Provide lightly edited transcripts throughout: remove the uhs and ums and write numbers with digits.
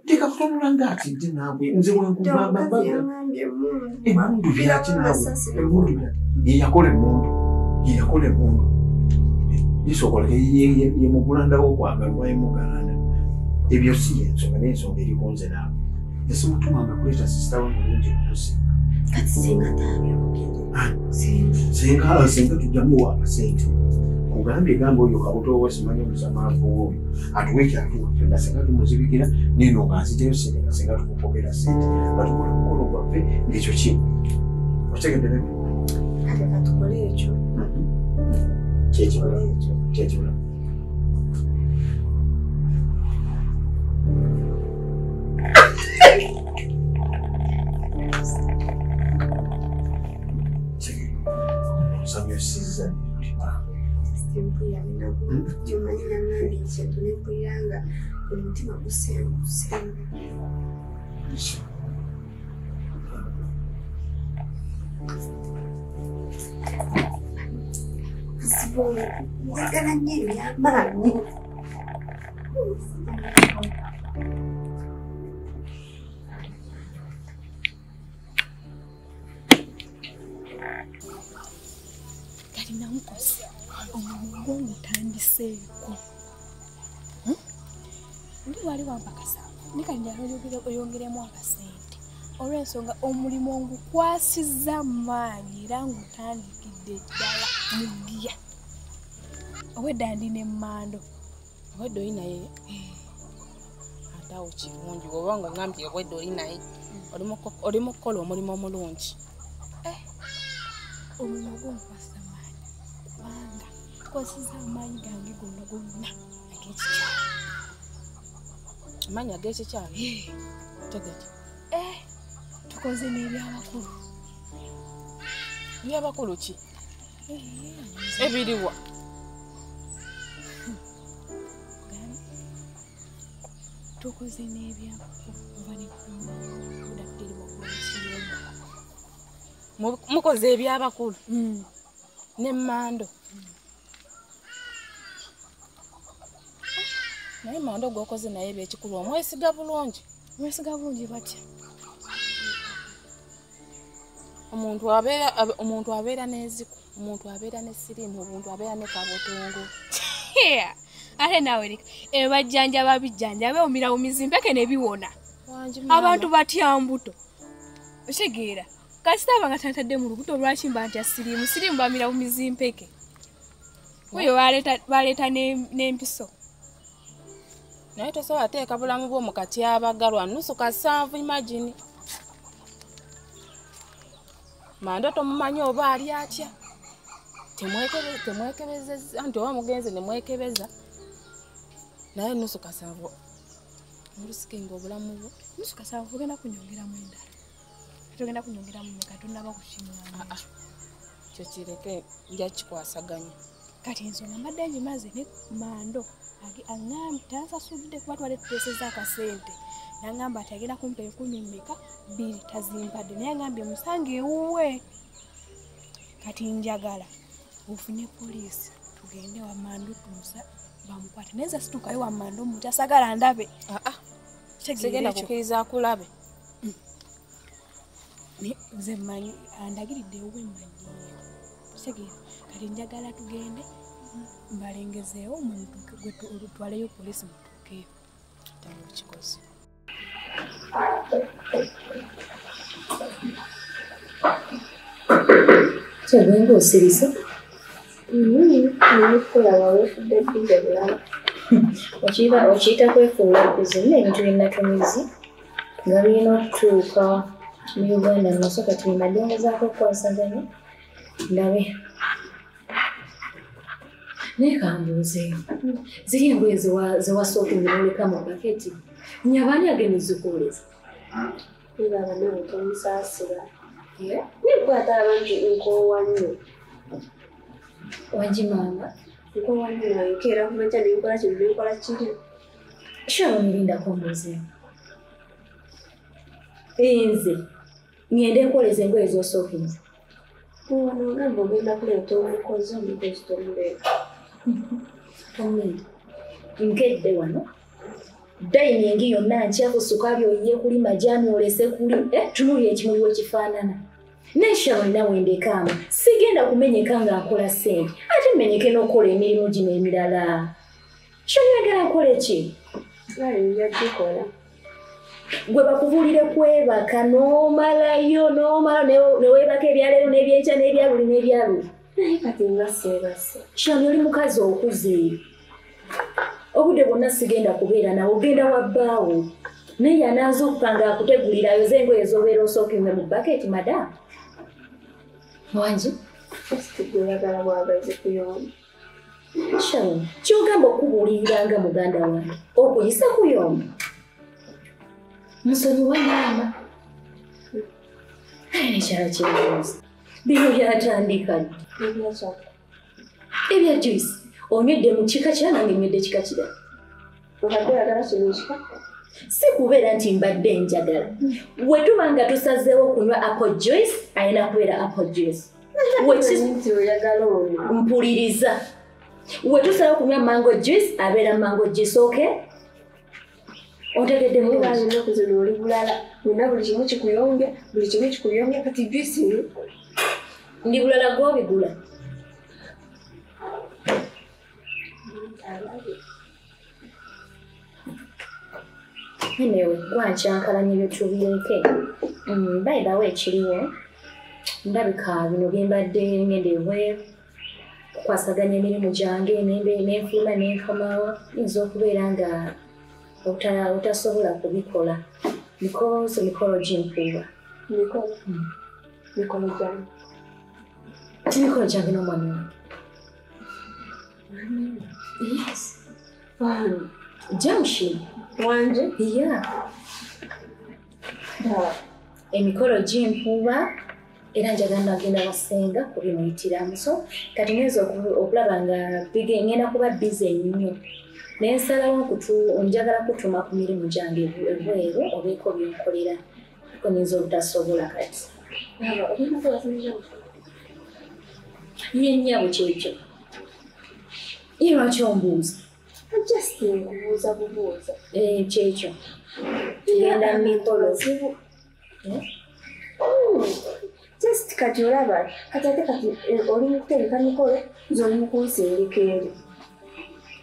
Tika kutonula ngati ndi nabwe nze wankubamba emundu byaki nawe emundu yakole mundu isokola ye mugulanda okwagalwa ye mugalanda ebyo si ensonga n'ensonga erikonze nawe ese mutumanga kuleta sisita we mulungi okusinga kati singa tabyo singa tujjamuwa akasente kugambye gamba oyo kabuto wesimanyi omusamaavu oyo atuwe kyatuwa fenna singa tumuzibikira nino nga nziteyo sente nga singa tukukogera sente nga tukola mukolo gwaffe ng'ekyo kimu okitegedde kati katukole ekyo kyekibula omusanyusiza umutima gusenga sibona ngakana nyeri amani kali namukosa omugongo tandiseeko ndi wali wampakasa nikanjala oyongeremu akasente olw'ensonga omulimu ngukwasizza maanyi era ngutandikidde ddala mugiya obwedda ndi n'emmando obwedda oli naye ate awo kirungi oba nga ongambye obwedda oli naye oli mu kukola omulimu omulungi omulimu gunkwasizza maanyi kubanga tukwasizza amaanyi gange gonna ag'ekikyala amaanyi ag'ekikyala tegeti tukoze n'ebyabakulu byabakulu ki ebiriwa tukoze n'ebyabakulu oba nekudadiri mukoze ebyabakulu n'emmando naye mando gwokoze naye ebyekikulu omwesiga bulungi batya omuntu abeera n'eziku omuntu abeera n'essirimu omuntu abeera ne kabotongo ate nawe leka ebajjanjaba bijjanjabe omirawumizi mpeke ne biwona abantu batya mbuto otegeera kasitaba nga tantadde mu lubuto lwaki mba nti sirimu bamirawumizi mpeke oyo baleeta n'empiso naye tosobola teeka bulamu bw'omu katyabagalwa nusu kasanvu imagine mando tomumanyi oba ali atya temwekebezeza nti oba mugenze nemwekebeza naye nusu kasanvu olusikenga obulamu bwo nusu kasanvu ogenda kunyongeramu endala togenda kunyongeramu meka tonaba kukimuwa kyo kireke nja kikwasaganya kati ensonga mbadde ngimaze ne mando aŋŋambye tansasudde kuba twali tuteeseza akasente n'aŋŋamba ati agenda kumpa 10 mmeka 2 tazimpadde naye aŋŋambye musange ewuwe kati njagala ofunye poliisi tugende wa mando tumusa bamukwate naye zasituukayo wa mando omuntu asagala ndabe sigenda kukkiriza akulabe nze mmanyi andagiridde ewuwe mmanyiyo tegeera kati njagala tugende mbalengezeewo omuntu olutwaleyo poliisi mutuukeyo tangu kikozi kyagenda osirisa nikukola wawefudde bbinja bulala okiyita kwefuula bizina ebintu byennatumizi nga birina okutuuka mu Uganda naso kati bimadengezaako okukwasaganya ndabe naye kambuuzeeyo ziri engoye zewasooka noleka mu baketi nyabaani agenda zikuuleza ebaba nawe tomusaasira nikwata abantu nkoowa nnyo wagimanga nkoowa nnyo nawe nkeera kumanja nenkola kino nenkola kiri shaba mirindako mbuuzeeyo nze ngende nkoleza engoye zosookinze wano ngamba ogenda kuleeta omukozi tomuleeta omuleeta nkedde wano Dining yonna nkyafu sukali oyiye kuli majani olese kuli tunuli ekimuli wekifaanana. Neshalo nawe ndekama sigenda kumenyeka nga nkola ssente ate menyeke n'okola emirimu gino emirala. Ky'oyagala nkola ki? Yagikola. Gwe bakubuulire kwebaka n'omalayo neweebaka ebyaleero n'ebyenkya n'ebyaluli n'ebyaluli. Naye kati ngaseebase. Kyami oli mukazi okuze. Obudde bwonna sigenda kubeera nawe ogenda wa bbaawo. Naye anaazuukuka ng'akutegulira ayoze engoye z'obeera osookimwe mu baketi madamu. Wangi? Oyagala bwagazi kuyomba. Sharon, ky'ogamba okubuuliranga muganda wange okuyisa kuyomba. Musonyiwa maama. Ekyalo ky'ebuuza. Bino byatandika. Ebya juice. Onywedde mu kika kya nange nywedde kika kirala. Obadde oyagala kino kika? Si kubeera nti mbadde njagala. Bwe tuba nga tusazeewo okunywa apple juice, ayina kubeera apple juice. Nti oyagala ono. Mpuliriza. We tusala kunywa mango juice, abeera mango juice, okay? Otegedde mu Bali ennaku zino oli bulala. Bonna buli kimu kikuyombya, kati juice ni. Ndi bulala gw'obigula. Anyway, gwankyankalanya ebyo tubireke. By the way, ekiriwo ndabika bino bye mbadde ngenda ebweru kukwasaganya emirimu gyange n'enfuluma n'enkomawo yinza okubeera nga otasobola kubikola mikolo gimpuuba. Mikolo gyange. Emikolo gyange n'omwami wange. Yes. Junction. Wanje? Yeah. Emikolo gimpuuba era njagala nagenda basenga kubimuyitiramu. So kati ngenza okulaba nga ngenda kuba busy nnyo. Naye nsalawo njagala kutuma ku mirimu gyange ebweru obeeko byonkolera. Ko nyinza obutasobola kati. Ye nnyabo kyekyo. Ye lwaki ombuuza? Just nkubuuza bubuuza. Kyekyo. Genda mu mikolo. Just kati olaba kati oli mu kutereka mikolo z'oli mu kunsindika eri.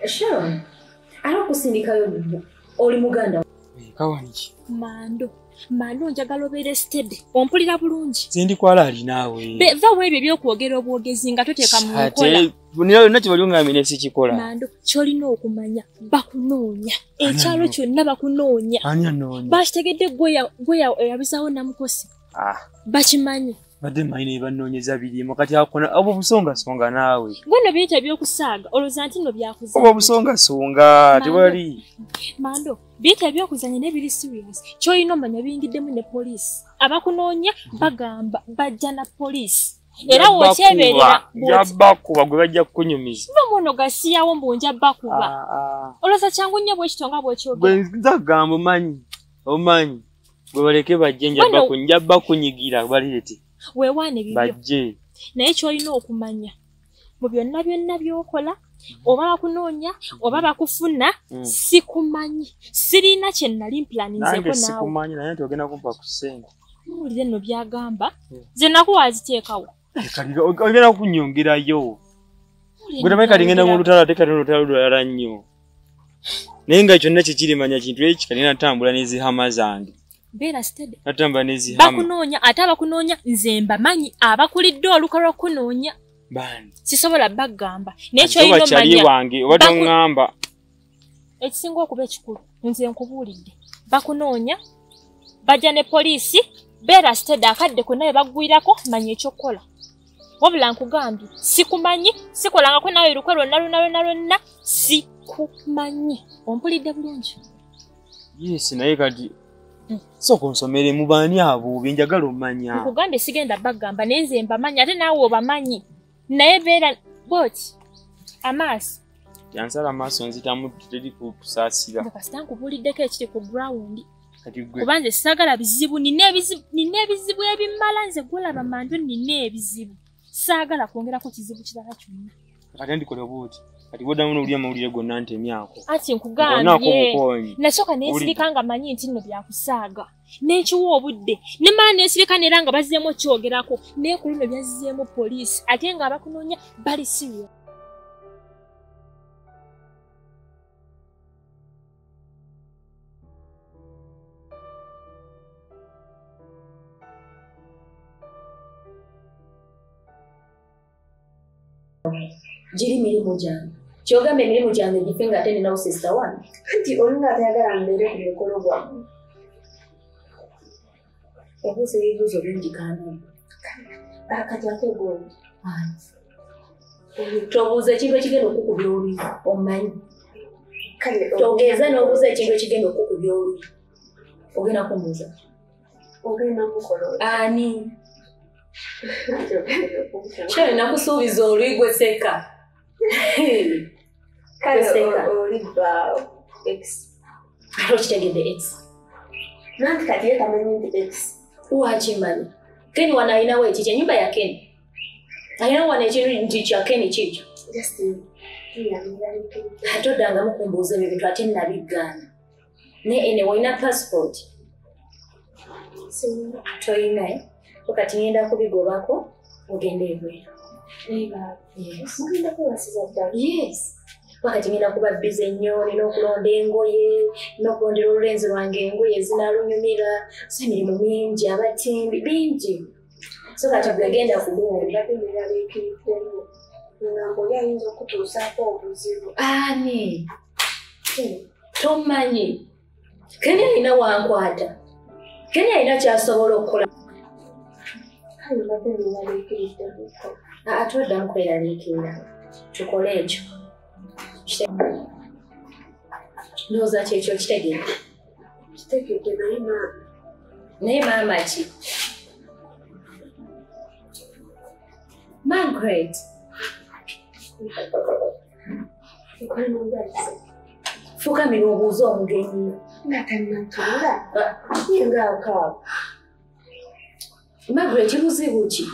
Sharon, ala okusindikayo oli muganda. Kawaniki. Mando njagala obeere steady. Ompulira bulungi. Sindikwala ali naawe. Vaawo ebyo by'okwogera obwogezi nga toteeka mu nkola. Yonna kye bali ongamire sikikola. Mando, ky'olina okumanya bakunoonya. Ekyalo kyonna bakunoonya. Ani anoonya? Bakitegedde gwe yabizaawo Namukosi. Bakimanyi. Badde mayina ebanoonyeza birimu kati akona abo busongasonga naawe. Gwe biyita ebyokusaaga olowooza nti nno byakuzanya. Obo busongasonga tewali. Mando, biyita ebyokuzanya n'ebiri serious. Ky'olina omanya biyingiddemu ne poliisi. Abakunoonya bagamba bajja na poliisi. Era wokyeberera jabbakuba gwe bajja kukunyumiza. Muno gasiyawo mbunja bakuba. Olowooza kyangu nnyo bw'ekitonga bw'ekyogera. Gwe nzagamba omanyi. Gwe baleke bajje njabba kunyigira baleete. Weewaane bibyo. Bajje. Naye ky'olina okumanya. Mu byonna by'okola, oba bakunoonya, oba bakufuna, sikumanyi. Sirina kye nali mplaninzeko naawe. Nange sikumanyi naye nti ogenda kumpa ku ssente. Muwulire nno byagamba. Ze naku waziteekawo. Ogenda kunyongerayo. Gwe tamanyi kati ngenda mu lutalo ate kati olutalo lulala nnyo. Naye nga kyonna kyekirimanya kintu eki kati natambula n'ezihama zange. Beera steady. Natamba n'ezihama. Bakunoonya ate abakunoonya nze mbamanyi abakulidde oluka lw'okunoonya. Bani. Sisobola bagamba. Naye ky'olina omanya. Bakyali wange oba toŋŋamba. Ekisinga okuba ekikulu nze nkubuulidde. Bakunoonya bajja ne poliisi. Beera steady akadde konna bwe baggwirako manya ekyokukola. Wabula nkugambye sikumanyi sikolangako nawe lukwe lwonna sikumanyi. Ompulidde bulungi? Yes, naye kati sooka onsomere mu baani abo benjagala omanya. Nkugambye sigenda bagamba naye nze mbamanyi ate naawe obamanyi. Naye beera bwoti amaaso. Yansala amaaso nzitamu teri kusaasira. Kasita nkubuuliddeko ekiri ku ground. Kuba nze saagala bizibu nina ebizibu ebimala nze gwolaba Mando nina ebizibu. Saagala kwongerako kizibu kirala kyonna. Kati ndikola bwoti. Kati boda muno uli amawulire gonna ntemyako. Ati nkugambye. Nasooka nesirika nga manyi nti nno byakusaaga. N'ekiwa obudde. Ne mala nesirika nera nga bazzeemu kyogerako. Ne ku luno byazzeemu poliisi. Ate nga abakunoonya bali serious. Jiri mirimu gyange. Kyogambe emirimu gyange gifinga ate ninawo sister wange. Anti olunga atayagala mbeere ku mukolo gwammwe. Ebuuzo ebibuuzo bingi kaana. Kati ate gwe. Tobuuza ekintu ekigenda okukubya oluyi omanyi. Togeza n'obuuza ekintu ekigenda okukubya oluyi. Ogenda kumbuuza. Ogenda mukola. Ani? Kale nakusuubiza oluyi gwe seka. Kale oliba X. Arokitegedde X. Nanti kati ye tamanyi nti X. Uwakimanyi. Keni wana alinawo ekiki ennyumba ya Keni. Alinawo wana ekintu nti kya Keni kikyo. Atoddangamu kumbuuza ebyo bintu ate nabigaana. Ne ene walina passport. Toyina kati ngenda kubigobako ogende ebweru. Yes. Mugenda kwewasiza ddala. Yes. Wakati ngenda kuba bize nnyo nina okulonda engoye, n'okulondera olulenzi lwange engoye ezinalunyumira, so emirimu mingi, abatimbi bingi. So kati bwegenda kubuulira. Ngambo yayinza okutuusaako obuzibu. Ani? Tomanyi. Keni alina wankwata. Keni alina kyasobola okukola. Atoddamu kweraliikirira. Tukole ekyo. Ndowooza kyekyo kitegedde. Kitegedde naye maama. Naye maama ki? Margaret. Fukamira obuuze omugenyi. Nga tannantunula. Ye ngaakaabo. Margaret buzibu ki?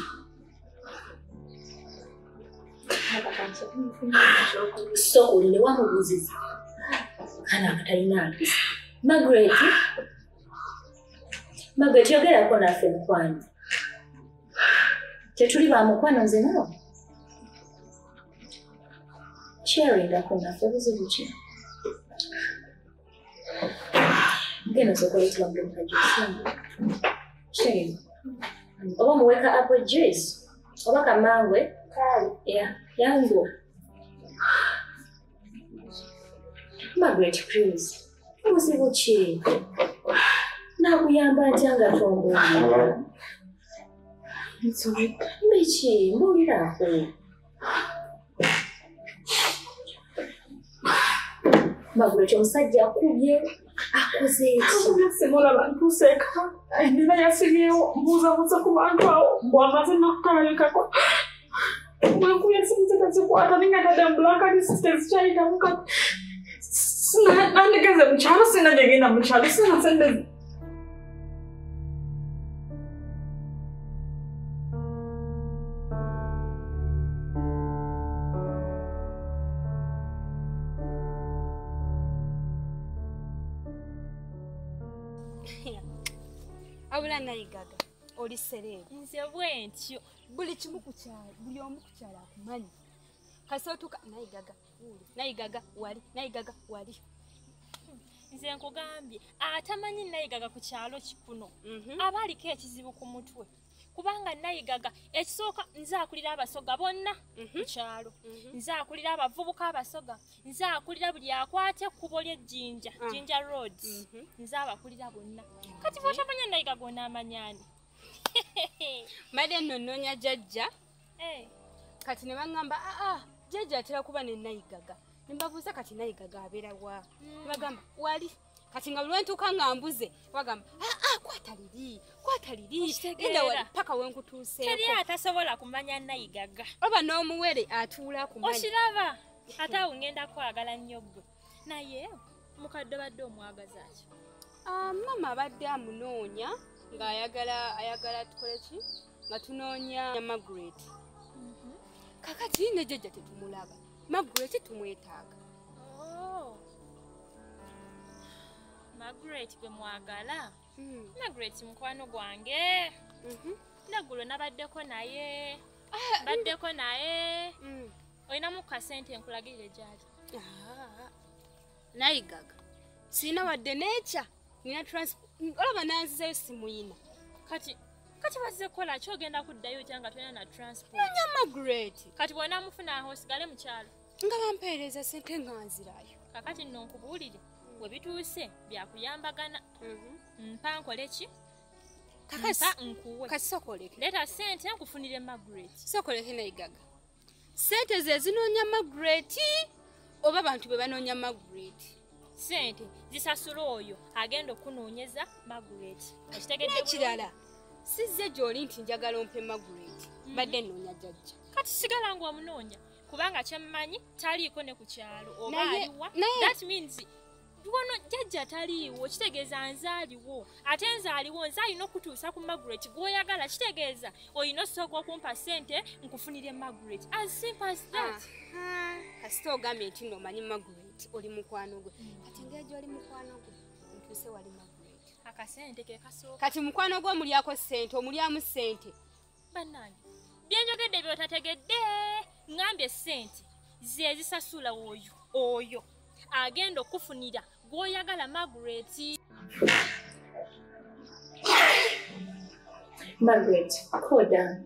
So olile wamubuuziza. Kana akatalina mpisa. Margaret yogerako naffe mukwano. Tetuli ba mukwano nze nawe. Sharingako naffe buzibu ki? Ngeno sokoletwa mgenda juice. Sharing. Oba muweka apple juice. Oba kamangwe. Kale. Yeah, yangu. Margaret, please. Buzibu ki? Nakuyamba ntya nga tombuulira. Biki? Mbuulirako. Margaret, omusajja akubye akoze eki? Simulaba ntuseeka. Endira yasibyewo mbuuzabuuza ku bantu awo bw'amaze n'okutabalikako. Mwankubye esimu ze tazikwata ninga tadde mu blankati tezikyayitamu kati. Nandigeze mu kyalo sina gye genda mu kyalo sina sente. Abula nayigaga oli sereebu. Nze bwentyo. Buli kimu ku kyalo, buli omu ku kyalo akumanyi. Kasootuka nayigaga wali. Nze nkugambye atamanyi nayigaga ku kyalo kikuno. Abaaliko ekizibu ku mutwe. Kubanga nayigaga ekisooka nze akulira abasoga bonna ku kyalo. Nze akulira abavubuka abasoga. Nze akulira buli akwate ekkubo ly'ejjinja, Jinja Road. Nze abakulira bonna. Kati bw'otamanya nayigaga onaamanyani. Madde nnonnoonya jjajja. Kati ne baŋŋamba jjajja atera kuba ne nayigaga. Ne mbabuuza kati nayigaga abeera wa? Ne bagamba wali. Kati nga buli ntuuka nga mbuze bagamba kwata liri. Genda wali paka wenkutuuseeko. Teri atasobola kumanya nayigaga. Oba n'omuwere atuula kumanya. Okiraba. Ate awo ngenda kwagala nnyo ggwe. Naye mukadde badde omwagaza ki? Mama abadde amunoonya ng'ayagala tukole ki? Nga tunoonya Margaret. Kakati ne jjajja tetumulaba. Margaret tumwetaaga. Oh. Margaret gwe mwagala. Margaret mukwano gwange. Naggulo nabaddeko naye. Baddeko naye. Oyinamu kasente nkulagirire gyali. Nayigaga. Sina wadde necha. Nina transport. Olaba nanzizayo simuyina. Kati bazze kola kyogenda kuddayo kyanga tulina na transport. Nonya Margaret. Kati bwona mufuna aho osigale mu kyalo. Nga bampeereza sente nga nzirayo. Kakati nno nkubuulire bwe bituuse byakuyambagana. Mpa nkole ki? Kakasi nkuwe. Kasi sokoleke. Leta sente nkufunire Margaret. Sokoleke Nayigaga. Sente ze zinoonya Margaret oba abantu be banoonya Margaret. Sente zisasula oyo agenda okunoonyeza Margaret. Okitegedde kirala. Sizze gy'oli nti njagala ompe Margaret. Badde nnoonya jjajja. Kati sigala ng'omunoonya kubanga kyemmanyi taliiko ne ku kyalo oba aliwa. That means Duono jjajja taliiwo kitegeeza nzaaliwo ate nzaaliwo nze alina okutuusa ku Margaret gw'oyagala kitegeeza olina osooka okumpa ssente nkufunire Margaret as simple as that. Kasita ogambye nti n'omanyi Margaret oli mukwano gwe kati ng'ejo oli mukwano gwe ntuuse wali Margaret akasente ke kasooka kati mukwano gwe omulyako ssente omulyamu ssente bannange byenjogedde by'otategedde ngambye ssente ze zisasula oyo agenda okufunira gw'oyagala Margaret. Margaret, calm down.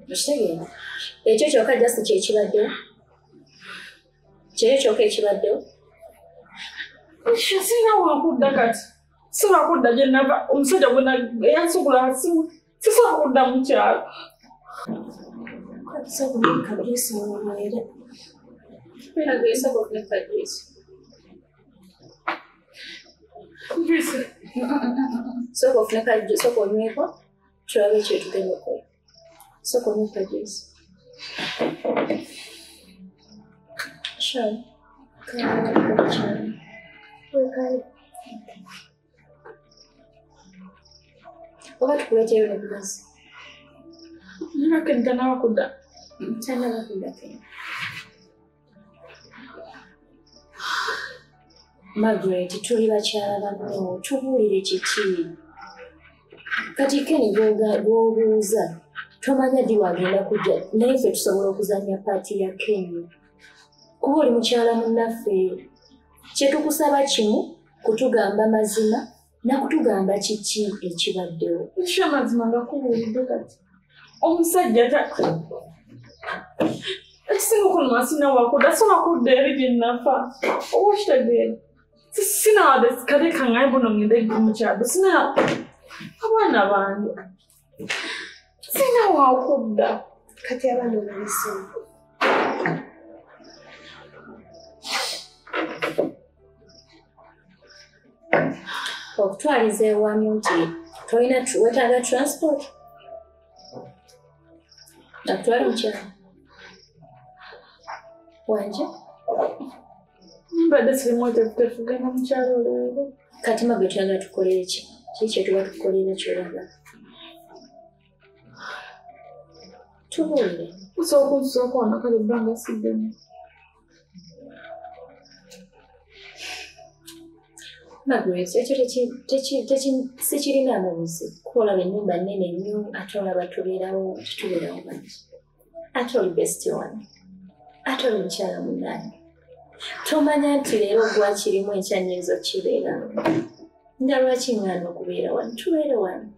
Okitegedde ekyo kyokka just kyekibaddewo kyokka ekibaddewo sina wakudda kati siwakudda gye nava omusajja gwe yansugula sisobola kudda mu kyalo Soko funeka soko onyweko tulabe kye tugenda okukola. Soko onywa juice. Sure. Oba tukuleeteyo ne bulazi. Ninakenita n'abakudda. Tanabakudda kenya. Margaret, tuli bakyala banno, tubuulire kiki. Kati Ken gw'obuuza, tomanya ddi wagenda kujja, naye ffe tusobola okuzannya paati ya Ken. Kuba oli mukyala munnaffe, kye tukusaba kimu, kutugamba mazima, nakutugamba kiki ekibaddewo. Ekyo amazima ngakubuulidde kati. Omusajja ekisinga okunuma sina wakudda, so wakudda eri gye nafa. Oba okitegeera. Sina wadde kale kangaye mbuno ngende mu kyalo. Sina abaana bange. Sina wakudda. Kati abaana olabise. Okutwaliza ewamu nti tolina wetaaga transport. Nakutwala mu kyalo. Wanje? Mbadde sirimu tugenda mu kyalo leero. Kati Margaret tuyagala tukolere ki? Kiki kye tuba tukolera ky'oyagala? Tubuulire. Osobola kunsusaako wano kale ebbanga siddemu. Margaret, ekyo sikirinamu buzibu. Olaba ennyumba nnene nnyo ate olaba tubeerawo bangi. Ate oli bestie wange. Ate oli mukyala munnange. Tomanya nti leero gwakirimu enkya nnyinza okukibeeramu. Nga lwaki ŋŋaana okubeera wano? Tubeere wano.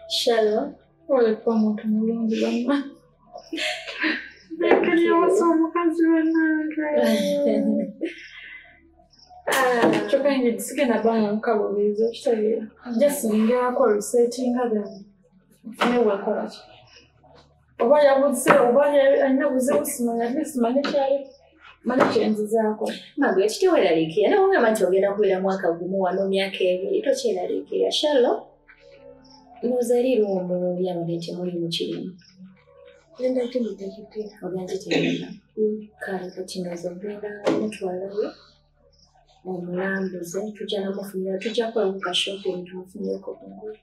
Shalom. Oleka omuntu mulungi banna. Beekaliawasa omukazi wannange. Kyokka nge sigenda bbanga nkaluubiriza okitegeera. Just ngerako researchinga then nfune weekola ki. Oba yabuze oba alina buzibu simanya at least manye kyali manye kyenzizaako. Margaret teweeraliikirira nawe ongamba nti ogenda kubeera mwaka gumu wano myaka 2 tokyeraliikirira. Shalom. Nozalirwa omuli abadde temuli mu kirimu. Genda tumutegedde. Ogenda tegenda. Kale kati noza ogenda mutwalayo. Omulambuze tujja namufunira tujja kukola ku kashopping tumufunireko ku ngoye.